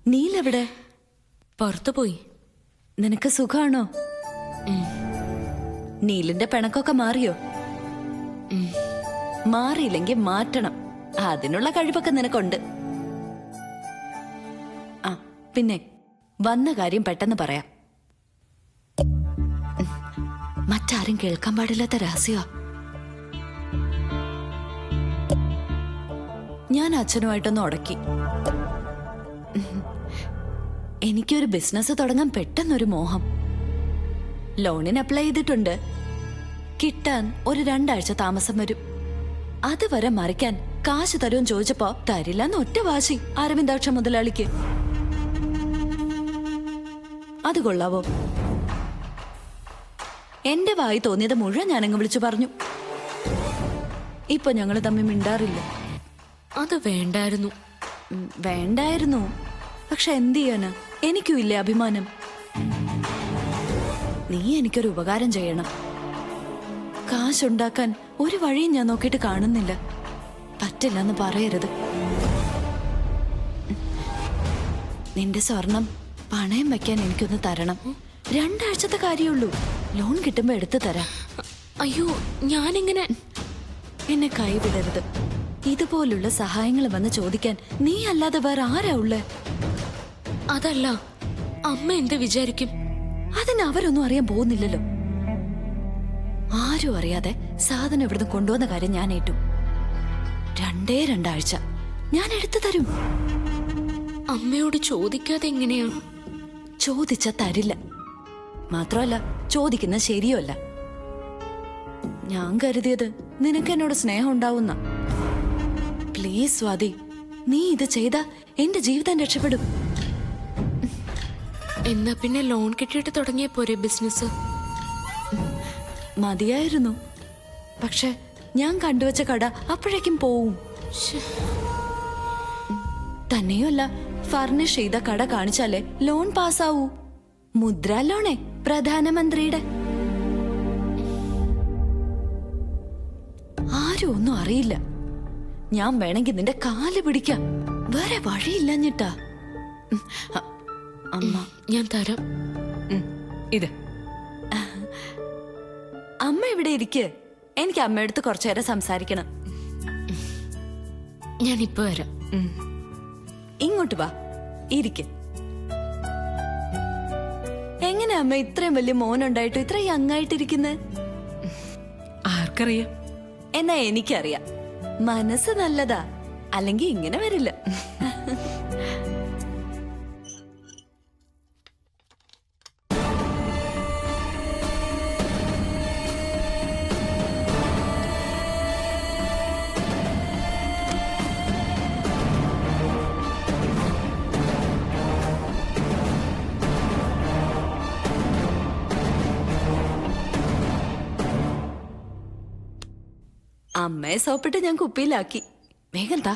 നീലെവിടെ? പുറത്തു പോയി. നിനക്ക് സുഖാണോ? നീലിന്റെ പിണക്കൊക്കെ മാറിയോ? മാറിയില്ലെങ്കിൽ മാറ്റണം. അതിനുള്ള കഴിവൊക്കെ നിനക്കുണ്ട്. ആ പിന്നെ വന്ന കാര്യം പെട്ടെന്ന് പറയാം. മറ്റാരും കേൾക്കാൻ പാടില്ലാത്ത രഹസ്യമാ. ഞാൻ അച്ഛനുമായിട്ടൊന്ന് ഉടക്കി. എനിക്കൊരു ബിസിനസ് തുടങ്ങാൻ പെട്ടെന്നൊരു മോഹം. ലോണിന് അപ്ലൈ ചെയ്തിട്ടുണ്ട്. കിട്ടാൻ ഒരു 2 ആഴ്ച താമസം വരും. അതുവരെ മറിക്കാൻ കാശ് തരുമെന്ന് ചോദിച്ചപ്പോ തരില്ലെന്ന് ഒറ്റ വാശി അരവിന്ദാക്ഷ മുതലാളിക്ക്. അത് കൊള്ളാവോ? എന്റെ വായി തോന്നിയത് മുഴുവൻ ഞാനങ്ങ് വിളിച്ചു പറഞ്ഞു. ഇപ്പൊ ഞങ്ങൾ തമ്മിൽ മിണ്ടാറില്ല. അത് വേണ്ടായിരുന്നു. വേണ്ടായിരുന്നു. പക്ഷെ എന്ത് ചെയ്യാനാ? എനിക്കും ഇല്ലേ അഭിമാനം? നീ എനിക്കൊരു ഉപകാരം ചെയ്യണം. കാശുണ്ടാക്കാൻ ഒരു വഴിയും ഞാൻ നോക്കിയിട്ട് കാണുന്നില്ല. പറ്റില്ലെന്ന് പറയരുത്. നിന്റെ സ്വർണം പണയം വെക്കാൻ എനിക്കൊന്ന് തരണം. 2 ആഴ്ചത്തെ കാര്യമുള്ളൂ. ലോൺ കിട്ടുമ്പോ എടുത്തു തരാം. അയ്യോ, ഞാനിങ്ങനെ. എന്നെ കൈവിടരുത്. ഇതുപോലുള്ള സഹായങ്ങൾ വന്ന് ചോദിക്കാൻ നീ അല്ലാതെ വേറെ ആരാ ഉള്ളേ? അതല്ല, അമ്മ എന്ത് വിചാരിക്കും? അതിന് അവരൊന്നും അറിയാൻ പോകുന്നില്ലല്ലോ. ആരും അറിയാതെ സാധനം ഇവിടുന്ന് കൊണ്ടുവന്ന കാര്യം ഞാൻ ഏറ്റു. 2 ആഴ്ച ഞാൻ എടുത്തു തരും. അമ്മയോട് ചോദിക്കാതെ എങ്ങനെയാ? ചോദിച്ച തരില്ല. മാത്രമല്ല ചോദിക്കുന്നത് ശരിയല്ല. ഞാൻ കരുതിയത് നിനക്ക് എന്നോട് സ്നേഹം ഉണ്ടാവുന്ന. പ്ലീസ് സ്വാതി, നീ ഇത് ചെയ്താ എന്റെ ജീവിതം രക്ഷപ്പെടും. എന്നാ പിന്നെ ലോൺ കിട്ടിയിട്ട് തുടങ്ങിയ പോരെ ബിസിനസ്? മതിയായിരുന്നു. പക്ഷെ ഞാൻ കണ്ടുവച്ച കട അപ്പോഴേക്കും പോവും. തന്നെയുമല്ല, ഫർണിഷ് ചെയ്ത കട കാണിച്ചാലേ ലോൺ പാസ്സാവൂ. മുദ്രാ ലോണേ, പ്രധാനമന്ത്രിയുടെ. ആരും ഒന്നും അറിയില്ല. ഞാൻ വേണമെങ്കിൽ നിന്റെ കാല് പിടിക്കാം. വേറെ വഴിയില്ലഞ്ഞിട്ടാ. അമ്മ, ഞാൻ തരാം. ഇത് അമ്മ ഇവിടെ ഇരിക്ക്. എനിക്ക് അമ്മയടുത്ത് കുറച്ചു നേരം സംസാരിക്കണം. ഞാനിപ്പോ വരാം. ഇങ്ങോട്ട് വാ, ഇരിക്ക്. എങ്ങനെ അമ്മ ഇത്രയും വലിയ മോനുണ്ടായിട്ടും ഇത്ര യങ്ങായിട്ടിരിക്കുന്നത്? ആർക്കറിയാം? എന്നാ എനിക്കറിയാം. മനസ്സ് നല്ലതാ, അല്ലെങ്കിൽ ഇങ്ങനെ വരില്ല. അമ്മയെ സോപ്പിട്ട് ഞാൻ കുപ്പിയിലാക്കി. വേഗം താ,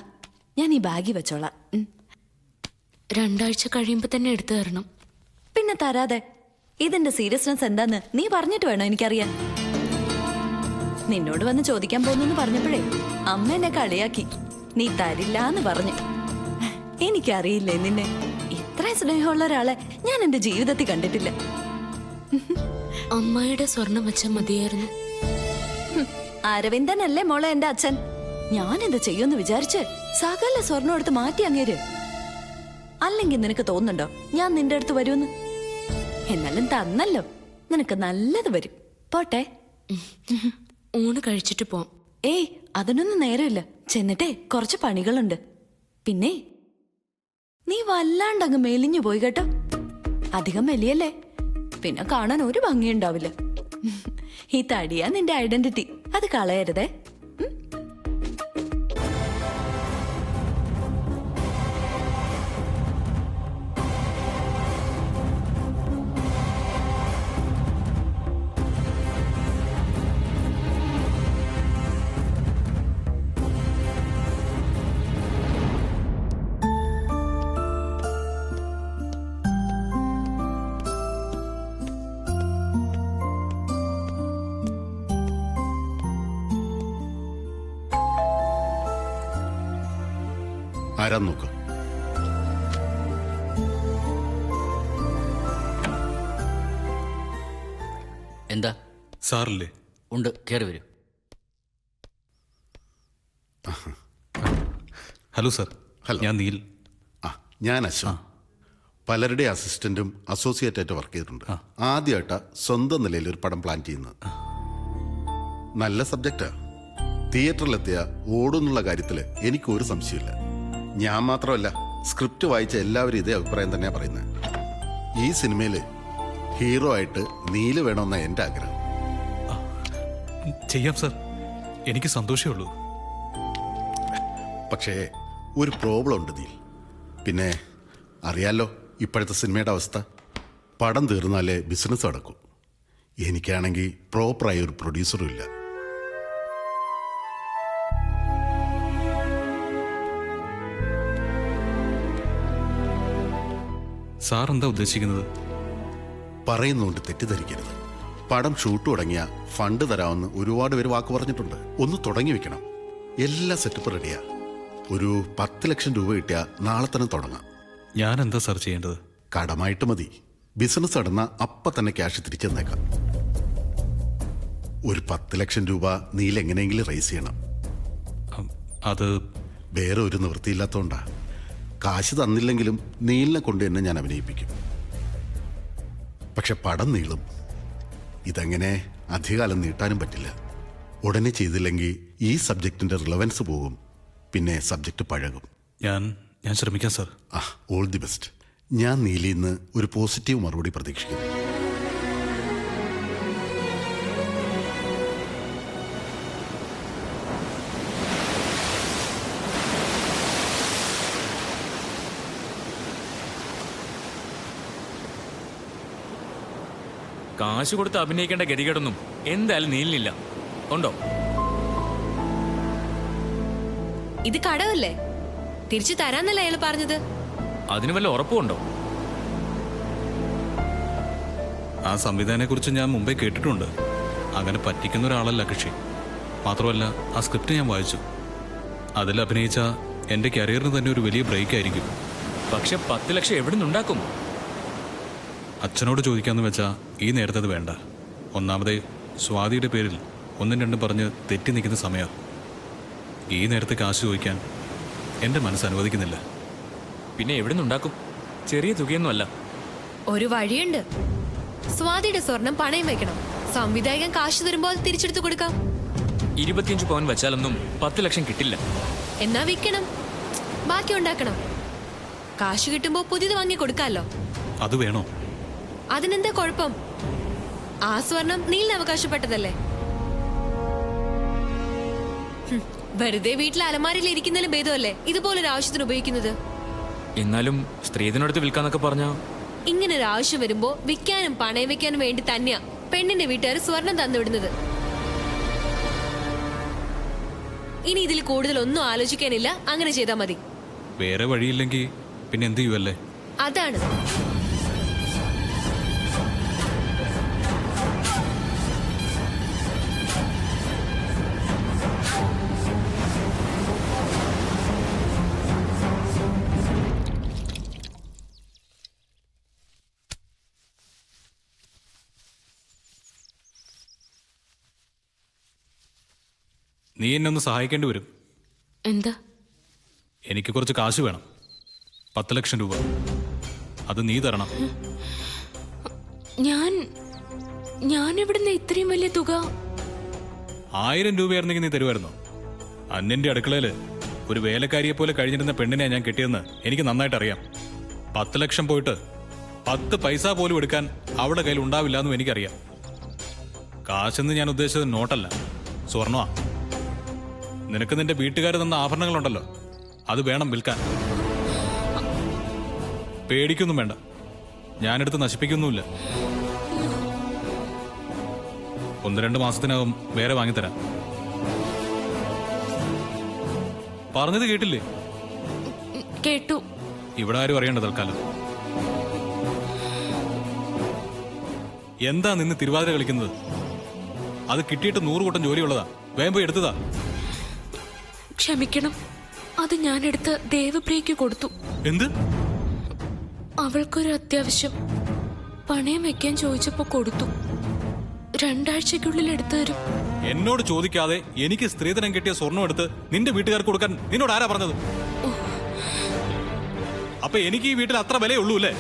ഞാൻ ഈ ബാഗിൽ വെച്ചോളാം. 2 ആഴ്ച കഴിയുമ്പോ തന്നെ എടുത്തു തരണം. പിന്നെ തരാതെ. ഇതിന്റെ സീരിയസ്നെസ് എന്താന്ന് നീ പറഞ്ഞിട്ട് വേണോ എനിക്കറിയാൻ. നിന്നോട് വന്ന് ചോദിക്കാൻ പോകുന്നു പറഞ്ഞപ്പോഴേ അമ്മ എന്നെ കളിയാക്കി. നീ തരില്ലാന്ന് പറഞ്ഞു. എനിക്കറിയില്ലേ നിന്നെ. ഇത്ര സ്നേഹമുള്ള ഒരാളെ ഞാൻ എന്റെ ജീവിതത്തിൽ കണ്ടിട്ടില്ല. അമ്മായിയുടെ സ്വർണം വെച്ചാൽ മതിയായിരുന്നു. അരവിന്ദനല്ലേ മോളെ എന്റെ അച്ഛൻ. ഞാൻ എന്ത് ചെയ്യുമെന്ന് വിചാരിച്ച് സകല സ്വർണം എടുത്ത് മാറ്റി അങ്ങേര്. അല്ലെങ്കിൽ നിനക്ക് തോന്നുന്നുണ്ടോ ഞാൻ നിന്റെ അടുത്ത് വരുമെന്ന്? എന്നാലും തന്നല്ലോ, നിനക്ക് നല്ലത് വരും. പോട്ടെ. ഊണ് കഴിച്ചിട്ട് പോവാം. ഏയ്, അതിനൊന്നും നേരമില്ല. ചെന്നിട്ടേ കുറച്ച് പണികളുണ്ട്. പിന്നെ നീ വല്ലാണ്ടങ്ങ് മെലിഞ്ഞു പോയി കേട്ടോ. അധികം മെലിയല്ലേ, പിന്നെ കാണാൻ ഒരു ഭംഗിയുണ്ടാവില്ല. ഈ തടിയാ നിന്റെ ഐഡന്റിറ്റി. അത് കളയരുതേ. ആരാ നോക്ക്. എന്താ? സാറില്ലേ? ഉണ്ട്, കയറി വരൂ. Hello sir. ഹലോ. ഞാൻ നീൽ. ഞാൻ അശ്വൻ. പലരുടെ അസിസ്റ്റന്റും അസോസിയേറ്റായിട്ട് വർക്ക് ചെയ്തിട്ടുണ്ട്. ആദ്യമായിട്ടാ സ്വന്തം നിലയിൽ ഒരു പടം പ്ലാൻ ചെയ്യുന്നത്. നല്ല സബ്ജക്റ്റാ. തിയേറ്ററിലെത്തിയ ഓടുന്നുള്ള കാര്യത്തിൽ എനിക്ക് ഒരു സംശയമില്ല. ഞാൻ മാത്രമല്ല, സ്ക്രിപ്റ്റ് വായിച്ച എല്ലാവരും ഇതേ അഭിപ്രായം തന്നെയാണ് പറയുന്നത്. ഈ സിനിമയിൽ ഹീറോ ആയിട്ട് നീല് വേണമെന്ന എൻ്റെ ആഗ്രഹം. ചെയ്യാം സാർ, എനിക്ക് സന്തോഷമേ ഉള്ളൂ. പക്ഷേ ഒരു പ്രോബ്ലം ഉണ്ട് നീൽ. പിന്നെ അറിയാലോ ഇപ്പോഴത്തെ സിനിമയുടെ അവസ്ഥ. പടം തീർന്നാലേ ബിസിനസ് നടക്കും. എനിക്കാണെങ്കിൽ പ്രോപ്പറായ ഒരു പ്രൊഡ്യൂസറും ഇല്ല. സാർ എന്താ ഉദ്ദേശിക്കുന്നത്? പറയുന്നുകൊണ്ട് തെറ്റിദ്ധരിക്കരുത്. പടം ഷൂട്ട് തുടങ്ങിയ ഫണ്ട് തരാമെന്ന് ഒരുപാട് പേര് വാക്ക് പറഞ്ഞിട്ടുണ്ട്. ഒന്ന് തുടങ്ങി വെക്കണം. എല്ലാ സെറ്റപ്പ് റെഡിയാ. ഒരു 10 ലക്ഷം രൂപ കിട്ടിയാൽ നാളെ തന്നെ തുടങ്ങാം. ഞാൻ എന്താ സാർ ചെയ്യേണ്ടത്? കടമായിട്ട് മതി. ബിസിനസ് നടന്ന അപ്പം തന്നെ ക്യാഷ് തിരിച്ചു തന്നേക്കാം. ഒരു 10 ലക്ഷം രൂപ നീൽ എങ്ങനെയെങ്കിലും റൈസ് ചെയ്യണം. അത് വേറെ ഒരു നിവൃത്തിയില്ലാത്തതുകൊണ്ടാ. കാശ് തന്നില്ലെങ്കിലും നീലിനെ കൊണ്ട് തന്നെ ഞാൻ അഭിനയിപ്പിക്കും. പക്ഷെ പടം നീളും. ഇതെങ്ങനെ അധികകാലം നീട്ടാനും പറ്റില്ല. ഉടനെ ചെയ്തില്ലെങ്കിൽ ഈ സബ്ജക്റ്റിന്റെ റിലവൻസ് പോകും. പിന്നെ സബ്ജക്റ്റ് പഴകും. ഞാൻ ശ്രമിക്കാം സാർ. All the best. ഞാൻ നീലിന്ന് ഒരു പോസിറ്റീവ് മറുപടി പ്രതീക്ഷിക്കുന്നു. കാശ് കൊടുത്ത് അഭിനയിക്കേണ്ട ഗതികേടൊന്നും എന്തായാലും നീലിനില്ല. ഉണ്ടോ? ഇത് കടമല്ലേ, തിരിച്ചു തരാന്നല്ലേ അയാൾ പറഞ്ഞത്. അതിന് വല്ല ഉറപ്പുണ്ടോ? ആ സംവിധാനെ കുറിച്ച് ഞാൻ മുമ്പേ കേട്ടിട്ടുണ്ട്. അങ്ങനെ പറ്റിക്കുന്ന ഒരാളല്ല കക്ഷി. മാത്രമല്ല, ആ സ്ക്രിപ്റ്റ് ഞാൻ വായിച്ചു. അതിൽ അഭിനയിച്ച എൻ്റെ കരിയറിന് തന്നെ ഒരു വലിയ ബ്രേക്ക് ആയിരിക്കും. പക്ഷെ 10 ലക്ഷം എവിടെ നിന്നുണ്ടാക്കും? അച്ഛനോട് ചോദിക്കാമെന്ന് വെച്ചാൽ ഈ നേരത്തെ അത് വേണ്ട. ഒന്നാമതേ സ്വാതിയുടെ പേരിൽ 1-2 പറഞ്ഞ് തെറ്റി നിൽക്കുന്ന സമയമാണ്. ഈ നേരത്തെ കാശ് ചോദിക്കാൻ എൻ്റെ മനസ്സ് അനുവദിക്കുന്നില്ല. പിന്നെ എവിടെ നിന്നുണ്ടാക്കും? ചെറിയ തുകയൊന്നുമല്ല. ഒരു വഴിയുണ്ട്. സ്വാതിയുടെ സ്വർണം പണയം വെക്കണം. സംവിധായകൻ കാശ് തരുമ്പോൾ തിരിച്ചെടുത്ത് കൊടുക്കാം. 25 പവൻ വെച്ചാലൊന്നും 10 ലക്ഷം കിട്ടില്ല. എന്നാ വിൽക്കണം, ബാക്കി ഉണ്ടാക്കണം. കാശ് കിട്ടുമ്പോ പുതിയത് വാങ്ങി കൊടുക്കാമല്ലോ. അത് വേണോ? അതിനെന്താ കുഴപ്പം? ആ സ്വർണം നീലിന് അവകാശപ്പെട്ടതല്ലേ. വെറുതെ വീട്ടിലെ അലമാരയിൽ ഇരിക്കുന്നതിലും ഭേദമല്ലേ ഇതുപോലൊരു ആവശ്യത്തിന് ഉപയോഗിക്കുന്നത്. എന്നാലും സ്ത്രീധനടുത്ത് വിൽക്കാന്നൊക്കെ പറഞ്ഞാ ഇങ്ങനൊരു ആവശ്യം വരുമ്പോ വിൽക്കാനും പണയം വെക്കാനും വേണ്ടി തന്നെയാ പെണ്ണിന്റെ വീട്ടുകാർ സ്വർണം തന്നുവിടുന്നത്. ഇനി ഇതിൽ കൂടുതൽ ഒന്നും ആലോചിക്കാനില്ല. അങ്ങനെ ചെയ്താൽ മതി. വേറെ വഴിയില്ലെങ്കിൽ പിന്നെ എന്ത് ചെയ്യുമല്ലേ? അതാണ്. നീ എന്നെ ഒന്ന് സഹായിക്കേണ്ടി വരും. എന്താ? എനിക്ക് കുറച്ച് കാശ് വേണം. 10 ലക്ഷം രൂപ. അത് നീ തരണം. ഞാൻ എവിടുന്ന് ഇത്രയും വലിയ തുക? 1000 രൂപയായിരുന്നെങ്കിൽ നീ തരുമായിരുന്നോ? അന്യന്റെ അടുക്കളയിൽ ഒരു വേലക്കാരിയെ പോലെ കഴിഞ്ഞിരുന്ന പെണ്ണിനെ ഞാൻ കെട്ടിയെന്ന് എനിക്ക് നന്നായിട്ട് അറിയാം. 10 ലക്ഷം പോയിട്ട് 10 പൈസ പോലും എടുക്കാൻ അവളുടെ കയ്യിൽ ഉണ്ടാവില്ല എന്നും എനിക്കറിയാം. കാശെന്ന് ഞാൻ ഉദ്ദേശിച്ചത് നോട്ടല്ല, സ്വർണ്ണമാ. നിനക്ക് നിന്റെ വീട്ടുകാർ തന്ന ആഭരണങ്ങളുണ്ടല്ലോ, അത് വേണം വിൽക്കാൻ. പേടിക്കൊന്നും വേണ്ട, ഞാനെടുത്ത് നശിപ്പിക്കൊന്നുമില്ല. 1-2 മാസത്തിനകം വേറെ വാങ്ങിത്തരാം. പറഞ്ഞത് കേട്ടില്ലേ? കേട്ടു. ഇവിടെ ആരും അറിയണ്ട തൽക്കാലം. എന്താ നിന്ന് തിരുവാതിര കളിക്കുന്നത്? അത് കിട്ടിയിട്ട് 100 കൂട്ടം ജോലിയുള്ളതാ. വേഗം പോയി എടുത്തതാ. ക്ഷമിക്കണം, അത് ഞാനെടുത്ത് ദേവപ്രിയയ്ക്ക് കൊടുത്തു. എന്ത്? അവൾക്കൊരു അത്യാവശ്യം പണയം വെക്കാൻ ചോദിച്ചപ്പോ കൊടുത്തു. രണ്ടാഴ്ചക്കുള്ളിൽ എടുത്തു തരും. എന്നോട് ചോദിക്കാതെ എനിക്ക് സ്ത്രീധനം കിട്ടിയ സ്വർണം എടുത്ത് നിന്റെ വീട്ടുകാർക്ക് കൊടുക്കാൻ നിന്നോട് ആരാ പറഞ്ഞത്? അപ്പൊ എനിക്ക് ഈ വീട്ടിൽ അത്ര വിലയുള്ളൂ അല്ലേ?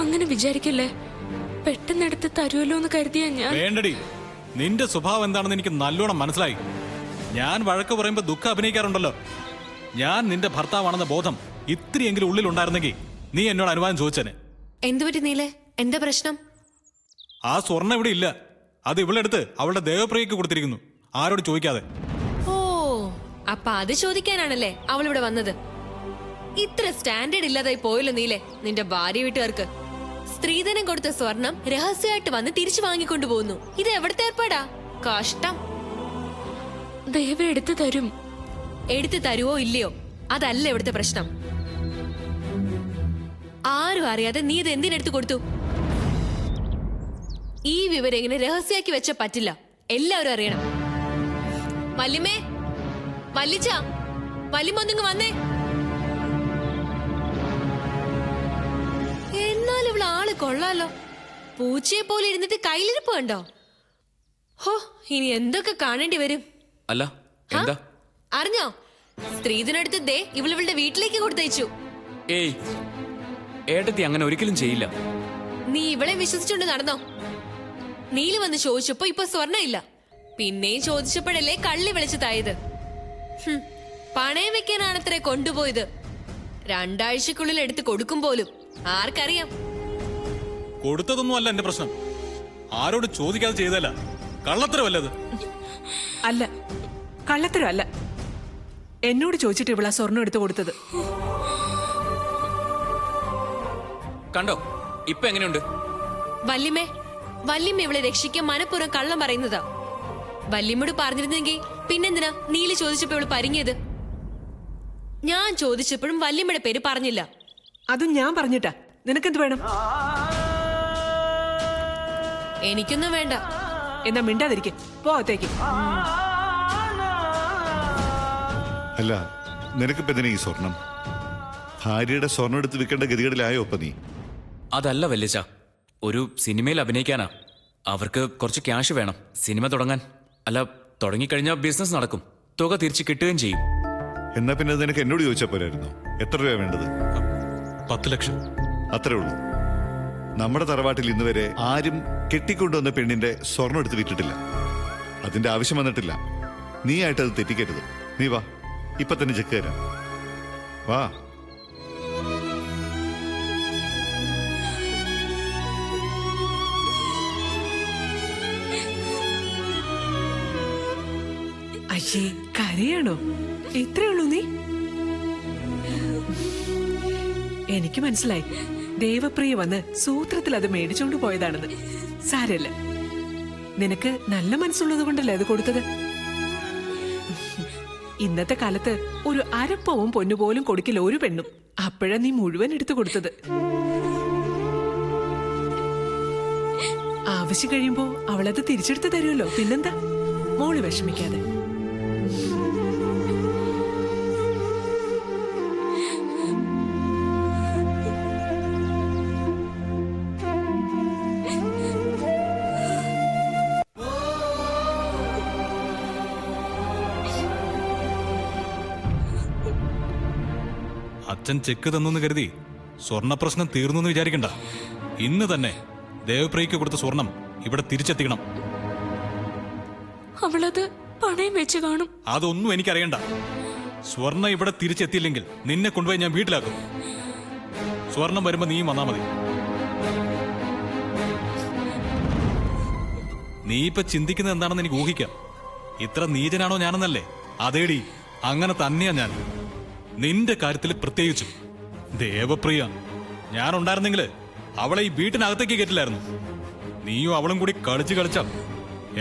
അങ്ങനെ വിചാരിക്കല്ലേ, പെട്ടെന്ന് എടുത്ത് തരുമല്ലോ എന്ന് കരുതിയാ ഞാൻ. വേണ്ടടി, നിന്റെ സ്വഭാവം എന്താണെന്ന് എനിക്ക് നല്ലോണം മനസ്സിലായി. ഞാൻ വഴക്ക് പറയുമ്പോ ദുഃഖം അഭിനയിക്കാറുണ്ടല്ലോ. ഞാൻ നിന്റെ ഭർത്താവാണെന്ന ബോധം ഇത്തിരിയെങ്കിലും ഉള്ളിൽ ഉണ്ടായിരുന്നെങ്കിൽ നീ എന്നോട് അനുവാദം ചോദിച്ചേനെ. എന്തു പറ്റി നീലെ? എന്താ പ്രശ്നം? ആ സ്വർണ്ണം ഇവിടെ ഇല്ല. അത് ഇവളെടുത്ത് അവളുടെ ദേവപ്രിയക്ക് കൊടുത്തിരിക്കുന്നു, ആരോട് ചോദിക്കാതെ. ഓ, അപ്പൊ അത് ചോദിക്കാനാണല്ലേ അവളിവിടെ വന്നത്? ഇത്ര സ്റ്റാൻഡേർഡ് ഇല്ലാതായി പോയല്ലോ നീലെ നിന്റെ ഭാര്യ വീട്ടുകാർക്ക്. സ്ത്രീധനം കൊടുത്ത സ്വർണം രഹസ്യമായിട്ട് വന്ന് തിരിച്ചു വാങ്ങിക്കൊണ്ടു പോകുന്നു. ഇത് എവിടത്തെ ഏർപ്പാടാ? കഷ്ടം. ദേവ എടുത്തു തരും. എടുത്തു തരുവോ ഇല്ലയോ അതല്ല ഇവിടുത്തെ പ്രശ്നം. ആരും അറിയാതെ നീ ഇത് എന്തിനെടുത്ത് കൊടുത്തു? ഈ വിവരം ഇങ്ങനെ രഹസ്യമാക്കി വെച്ച പറ്റില്ല, എല്ലാവരും അറിയണം. വല്യമ്മേ, വല്ലിച്ച, വല്യമ്മ ഒന്നിങ്ങ് വന്നേ. എന്നാലും ഇവിടെ ആള് കൊള്ളാലോ. പൂച്ചയെ പോലെ ഇരുന്നിട്ട് കയ്യിലിരിപ്പ് കണ്ടോ? ഹോ, ഇനി എന്തൊക്കെ കാണേണ്ടി വരും. അല്ല ഹാ? എന്താ? അറിഞ്ഞോ? സ്ത്രീധനെടുത്ത് ദേ ഇവളിവളുടെ വീട്ടിലേക്ക് കൊടുത്തയച്ചു. ഏയ്, ഏട്ടത്തി അങ്ങനെ ഒരിക്കലും ചെയ്യില്ല. നീ ഇവളെ വിശ്വസിച്ചുകൊണ്ട് നടന്നോ? നീല് വന്ന് ചോദിച്ചപ്പോ ഇപ്പൊ സ്വർണ്ണ ഇല്ല. പിന്നെയും ചോദിച്ചപ്പോഴല്ലേ കള്ളി വിളിച്ചു തായത്. പണയം വെക്കാനാണത്രേ കൊണ്ടുപോയത്. 2 ആഴ്ചക്കുള്ളിൽ എടുത്ത് കൊടുക്കും പോലും. ആർക്കറിയാം? കൊടുത്തതൊന്നും അല്ല എന്റെ പ്രശ്നം, ആരോട് ചോദിക്കാതെ ചെയ്തല്ല. കള്ളത്തരമല്ലത്. അല്ല, കള്ളത്തരമല്ല. എന്നോട് ചോദിച്ചിട്ട് ഇവളാ സ്വർണ്ണം എടുത്തു കൊടുത്തത്. കണ്ടോ ഇപ്പൊ എങ്ങനെയുണ്ട്? വല്യമ്മേ, വല്യമ്മ ഇവളെ രക്ഷിക്കാൻ മനഃപൂർവ്വം കള്ളം പറയുന്നതാ. വല്യമ്മയോട് പറഞ്ഞിരുന്നെങ്കിൽ പിന്നെന്തിനാ നീല് ചോദിച്ചപ്പോ ഇവള് പരിങ്ങിയത്? ഞാൻ ചോദിച്ചപ്പോഴും വല്യമ്മയുടെ പേര് പറഞ്ഞില്ല. അതും ഞാൻ പറഞ്ഞിട്ടാ. നിനക്കെന്ത് വേണം? എനിക്കൊന്നും വേണ്ട. എന്നാ മിണ്ടാതിരിക്കെ, പോകത്തേക്ക്. അല്ല, നിനക്കിപ്പോ എന്തിനാ ഈ സ്വർണം? ഭാര്യയുടെ സ്വർണം എടുത്ത് വിൽക്കേണ്ട ഗതികേടിലായോ ഇപ്പൊ നീ? അതല്ല വല്യച്ച, ഒരു സിനിമയിൽ അഭിനയിക്കാനാ. അവർക്ക് കുറച്ച് ക്യാഷ് വേണം സിനിമ തുടങ്ങാൻ. അല്ല, തുടങ്ങിക്കഴിഞ്ഞാൽ ബിസിനസ് നടക്കും, തുക തിരിച്ചു കിട്ടുകയും ചെയ്യും. എന്നാ പിന്നെ അത് നിനക്ക് എന്നോട് ചോദിച്ചാൽ പോരായിരുന്നോ? എത്ര രൂപ വേണ്ടത്? 10 ലക്ഷം. അത്രേ ഉള്ളൂ. നമ്മുടെ തറവാട്ടിൽ ഇന്ന് വരെ ആരും കെട്ടിക്കൊണ്ടുവന്ന പെണ്ണിന്റെ സ്വർണം എടുത്ത് വിറ്റിട്ടില്ല. അതിന്റെ ആവശ്യം വന്നിട്ടില്ല. നീ ആയിട്ട് അത് തെറ്റിക്കരുത്. നീ വാ, ഇപ്പൊ തന്നെ ചെക്ക് തരാം. വാ. അയ്യേ, കരയാണോ? ഇത്രയുള്ളൂ നീ? എനിക്ക് മനസ്സിലായി, ദേവപ്രിയ വന്ന് സൂത്രത്തിൽ അത് മേടിച്ചോണ്ട് പോയതാണെന്ന്. സാരല്ല, നിനക്ക് നല്ല മനസ്സുള്ളത് കൊണ്ടല്ലേ അത് കൊടുത്തത്. ഇന്നത്തെ കാലത്ത് ഒരു അരപ്പവും പൊന്നുപോലും കൊടുക്കില്ല ഒരു പെണ്ണും. അപ്പോഴാ നീ മുഴുവൻ എടുത്തു കൊടുത്തത്. ആവശ്യം കഴിയുമ്പോ അവളത് തിരിച്ചെടുത്ത് തരുമല്ലോ. പിന്നെന്താ? മോള് വിഷമിക്കാതെ. അച്ഛൻ ചെക്ക് തന്നു കരുതി സ്വർണ്ണപ്രശ്നം തീർന്നു എന്ന് വിചാരിക്കണ്ട. ഇന്ന് തന്നെ ദേവപ്രിയക്ക് കൊടുത്ത സ്വർണം ഇവിടെ തിരിച്ചെത്തിക്കണം. അവളത് പണയം വെച്ച് കാണും. അതൊന്നും എനിക്കറിയണ്ട. സ്വർണം ഇവിടെ തിരിച്ചെത്തിയില്ലെങ്കിൽ നിന്നെ കൊണ്ടുപോയി ഞാൻ വീട്ടിലാക്കും. സ്വർണം വരുമ്പോ നീയും വന്നാ മതി. നീ ഇപ്പൊ ചിന്തിക്കുന്നത് എന്താണെന്ന് എനിക്ക് ഊഹിക്കാം. ഇത്ര നീചനാണോ ഞാനെന്നല്ലേ? അതേടി, അങ്ങനെ തന്നെയാ ഞാൻ. നിന്റെ കാര്യത്തിൽ പ്രത്യേകിച്ചും. ദേവപ്രിയ ഞാനുണ്ടായിരുന്നെങ്കിൽ അവളെ ഈ വീട്ടിനകത്തേക്ക് കയറ്റില്ലായിരുന്നു. നീയും അവളും കൂടി കളിച്ചാ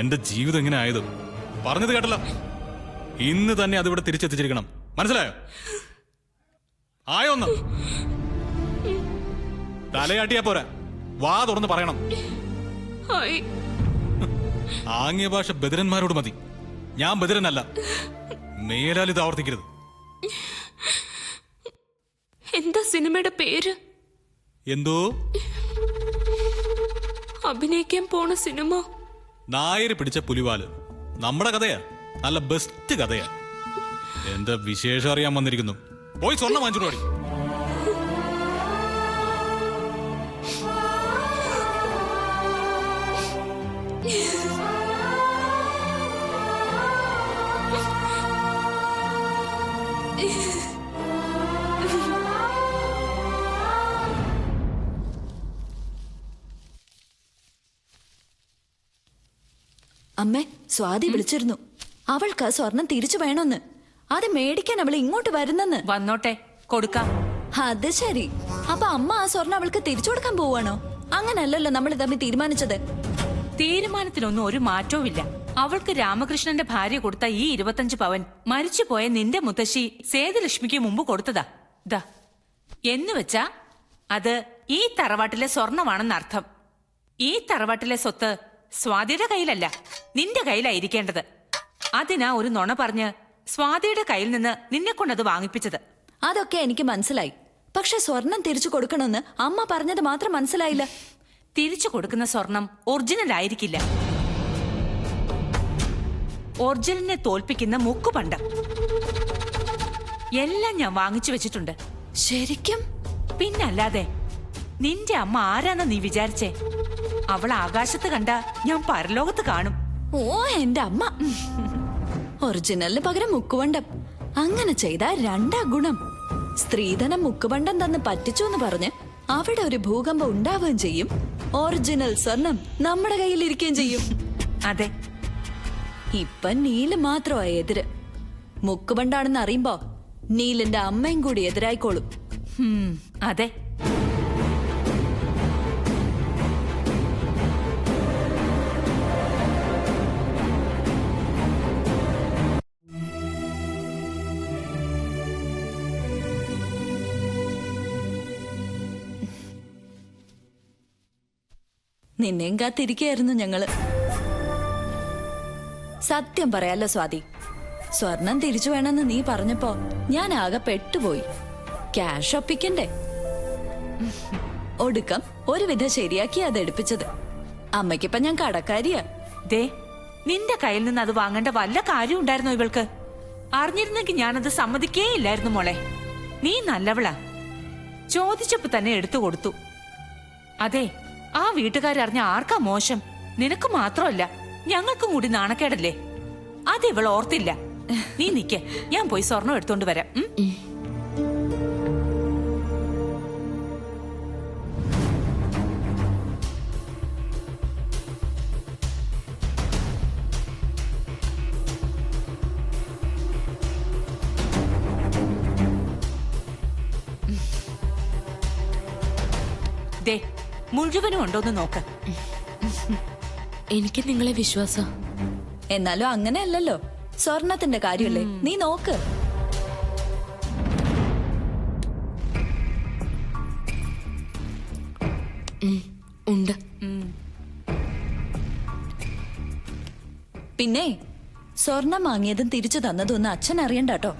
എന്റെ ജീവിതം ഇങ്ങനെ ആയത്. പറഞ്ഞത് കേട്ടല്ലോ. ഇന്ന് തന്നെ അതിവിടെ തിരിച്ചെത്തിച്ചിരിക്കണം. മനസ്സിലായോ? ആയോന്ന് തലയാട്ടിയാ പോരാ, വാ തുറന്ന് പറയണം. ആയി. ആംഗ്യ ഭാഷ ബദിരന്മാരോട് മതി. ഞാൻ ബദിരനല്ല. മേലാൽ ഇത് ആവർത്തിക്കരുത്. എന്താ സിനിമയുടെ പേര്? എന്തോ അഭിനയിക്കാൻ പോണ സിനിമ നായര് പിടിച്ച പുലിവാല്. നമ്മുടെ കഥയാ, നല്ല ബെസ്റ്റ് കഥയാ. എന്താ വിശേഷം അറിയാൻ വന്നിരിക്കുന്നു. പോയി സ്വർണ്ണം വാങ്ങിച്ചോളൂ. അമ്മേ, സ്വാതി വിളിച്ചിരുന്നു. അവൾക്ക് ആ സ്വർണം തിരിച്ചു വേണമെന്ന്. അത് മേടിക്കാൻ അവൾ ഇങ്ങോട്ട് വരുന്നെന്ന്. വന്നോട്ടെ, കൊടുക്കാം. അത് ശരി. അപ്പൊ അമ്മ ആ സ്വർണം അവൾക്ക് തിരിച്ചു കൊടുക്കാൻ പോവാണോ? അങ്ങനല്ലല്ലോ നമ്മൾ തമ്മിൽ തീരുമാനിച്ചത്. തീരുമാനത്തിനൊന്നും ഒരു മാറ്റവുമില്ല. അവൾക്ക് രാമകൃഷ്ണന്റെ ഭാര്യ കൊടുത്ത ഈ 25 പവൻ മരിച്ചുപോയ നിന്റെ മുത്തശ്ശി സേതുലക്ഷ്മിക്ക് മുമ്പ് കൊടുത്തതാ. ദാ എന്ന് വെച്ചാ അത് ഈ തറവാട്ടിലെ സ്വർണമാണെന്നർത്ഥം. ഈ തറവാട്ടിലെ സ്വത്ത് സ്വാതിയുടെ കയ്യിലല്ല, നിന്റെ കയ്യിലായിരിക്കേണ്ടത്. അതിനാ ഒരു നുണ പറഞ്ഞ് സ്വാതിയുടെ കയ്യിൽ നിന്ന് നിന്നെ കൊണ്ടത് വാങ്ങിപ്പിച്ചത്. അതൊക്കെ എനിക്ക് മനസ്സിലായി. പക്ഷെ സ്വർണം തിരിച്ചു കൊടുക്കണമെന്ന് അമ്മ പറഞ്ഞത് മാത്രം മനസ്സിലായില്ല. തിരിച്ചു കൊടുക്കുന്ന സ്വർണം ഒറിജിനൽ ആയിരിക്കില്ല. ഒറിജിനലിനെ തോൽപ്പിക്കുന്ന മുക്കുപണ്ടം എല്ലാം ഞാൻ വാങ്ങിച്ചു വെച്ചിട്ടുണ്ട്. ശരിക്കും? പിന്നല്ലാതെ. നിന്റെ അമ്മ ആരാന്ന നീ വിചാരിച്ചേ? അവൾ ആകാശത്ത് കണ്ട ഞാൻ പരലോകത്ത് കാണും. ഓ, എന്റെ അമ്മ. ഒറിജിനലിന് പകരം മുക്കുവണ്ടം. അങ്ങനെ ചെയ്താൽ രണ്ടാ ഗുണം. സ്ത്രീധനം മുക്കുവണ്ടം തന്ന് പറ്റിച്ചു എന്ന് പറഞ്ഞ് അവിടെ ഒരു ഭൂകമ്പം ഉണ്ടാവുകയും ചെയ്യും. ഒറിജിനൽ സ്വർണം നമ്മുടെ കയ്യിലിരിക്കുകയും ചെയ്യും. അതെ, ഇപ്പൊ നീല് മാത്രമാ എതിര്. മുക്കുവണ്ടാണെന്ന് അറിയുമ്പോ നീലിന്റെ അമ്മയും കൂടി എതിരായിക്കോളും. അതെ. നിന്നെയും കാത്തിരിക്കുകയായിരുന്നു ഞങ്ങള്. സത്യം പറയാലോ സ്വാതി, സ്വർണം തിരിച്ചു വേണമെന്ന് നീ പറഞ്ഞപ്പോ ഞാൻ ആകെ പെട്ടുപോയി. ക്യാഷ് ഒപ്പിക്കണ്ടേ? ഒടുക്കം ഒരുവിധം ശരിയാക്കി അത് എടുപ്പിച്ചത്. അമ്മയ്ക്കിപ്പൊ ഞാൻ കടക്കാരിയാ. ദേ, നിന്റെ കയ്യിൽ നിന്ന് അത് വാങ്ങേണ്ട വല്ല കാര്യം ഉണ്ടായിരുന്നോ ഇവൾക്ക്? അറിഞ്ഞിരുന്നെങ്കിൽ ഞാനത് സമ്മതിക്കേയില്ലായിരുന്നു മോളെ. നീ നല്ലവളാ. ചോദിച്ചപ്പോ തന്നെ എടുത്തു കൊടുത്തു. അതെ, ആ വീട്ടുകാരറിഞ്ഞ ആർക്കാ മോശം? നിനക്ക് മാത്രമല്ല, ഞങ്ങൾക്കും കൂടി നാണക്കേടല്ലേ? അത് ഇവൾ ഓർത്തില്ല. നീ നിക്ക്, ഞാൻ പോയി സ്വർണം എടുത്തോണ്ട് വരാം. ദേ, മുഴുവനും ഉണ്ടോന്ന് നോക്ക്. എനിക്ക് നിങ്ങളെ വിശ്വാസം. എന്നാലും അങ്ങനെയല്ലല്ലോ. സ്വർണത്തിന്റെ കാര്യമല്ലേ, നീ നോക്ക്. ഉണ്ട്. പിന്നെ സ്വർണം വാങ്ങിയതും തിരിച്ചു തന്നതും ഒന്നും അച്ഛൻ അറിയണ്ട കേട്ടോ.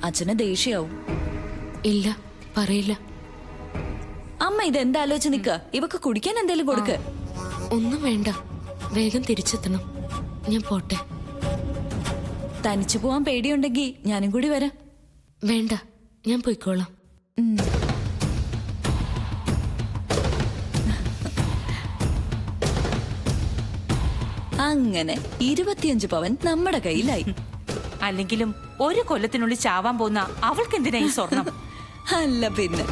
അച്ഛന് ദേഷ്യാവും. ഇല്ല, പറയില്ല. അമ്മ ഇതെന്താ ആലോചിച്ച് നിക്ക? ഇവക്ക് കുടിക്കാൻ എന്തേലും കൊടുക്ക്. ഒന്നും വേണ്ട, വേഗം തിരിച്ചെത്തണം. ഞാൻ പോട്ടെ. തനിച്ചു പോവാൻ പേടിയുണ്ടെങ്കിൽ ഞാനും കൂടി വരാം. വേണ്ട, ഞാൻ പോയിക്കോളാം. അങ്ങനെ 25 പവൻ നമ്മുടെ കയ്യിലായി. അല്ലെങ്കിലും ഒരു കൊല്ലത്തിനുള്ളിൽ ചാവാൻ പോകുന്ന അവൾക്ക് എന്തിനാ ഈ സ്വർണം? അല്ല പിന്നെ.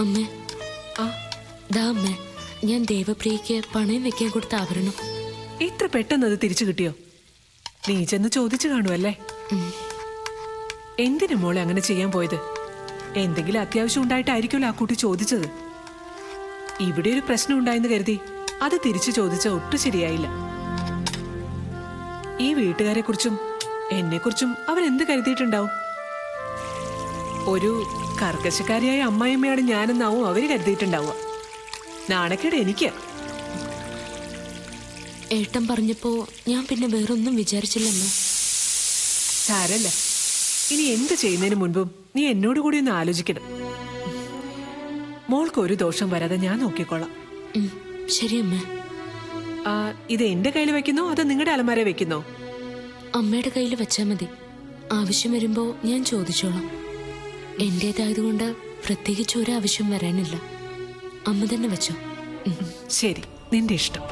അമ്മേ, ദാ അമ്മേ, ഞാൻ ദേവപ്രിയയ്ക്ക് പണയം വെക്കാൻ കൊടുത്ത ആഭരണം. ഇത്ര പെട്ടെന്ന് അത് തിരിച്ചു കിട്ടിയോ? നീ ചെന്ന് ചോദിച്ചു കാണുമല്ലേ? എന്തിനു മോളെ അങ്ങനെ ചെയ്യാൻ പോയത്? എന്തെങ്കിലും അത്യാവശ്യം ഉണ്ടായിട്ടായിരിക്കുമല്ലോ ആ കുട്ടി ചോദിച്ചത്. ഇവിടെ ഒരു പ്രശ്നം ഉണ്ടായെന്ന് കരുതി അത് തിരിച്ചു ചോദിച്ച ഒട്ടും ശരിയായില്ല. ഈ വീട്ടുകാരെ കുറിച്ചും എന്നെ കുറിച്ചും അവരെന്ത് കരുതിയിട്ടുണ്ടാവും? ഒരു കർക്കശക്കാരിയായ അമ്മായിയമ്മയാണ് ഞാനെന്നാവും അവര് കരുതിയിട്ടുണ്ടാവുക. നാണക്കേട് എനിക്ക്. ഏട്ടൻ പറഞ്ഞപ്പോ ഞാൻ പിന്നെ വേറൊന്നും വിചാരിച്ചില്ലമ്മ. സാരല്ല, ഇനി എന്ത് ചെയ്യുന്നതിന് മുൻപും നീ എന്നോട് കൂടി ഒന്ന് ആലോചിക്കണം. മോൾക്ക് ഒരു ദോഷം വരാതെ ഞാൻ നോക്കിക്കോളാം. ശരിയമ്മ. ഇത് എന്റെ കയ്യിൽ വെക്കുന്നോ അതോ നിങ്ങളുടെ അലമാര വെക്കുന്നോ? അമ്മയുടെ കയ്യിൽ വെച്ചാ മതി. ആവശ്യം വരുമ്പോ ഞാൻ ചോദിച്ചോളാം. എന്റേതായതുകൊണ്ട് പ്രത്യേകിച്ച് ഒരു ആവശ്യം വരാനില്ല. അമ്മ തന്നെ വെച്ചോ. ശരി, നിന്റെ ഇഷ്ടം.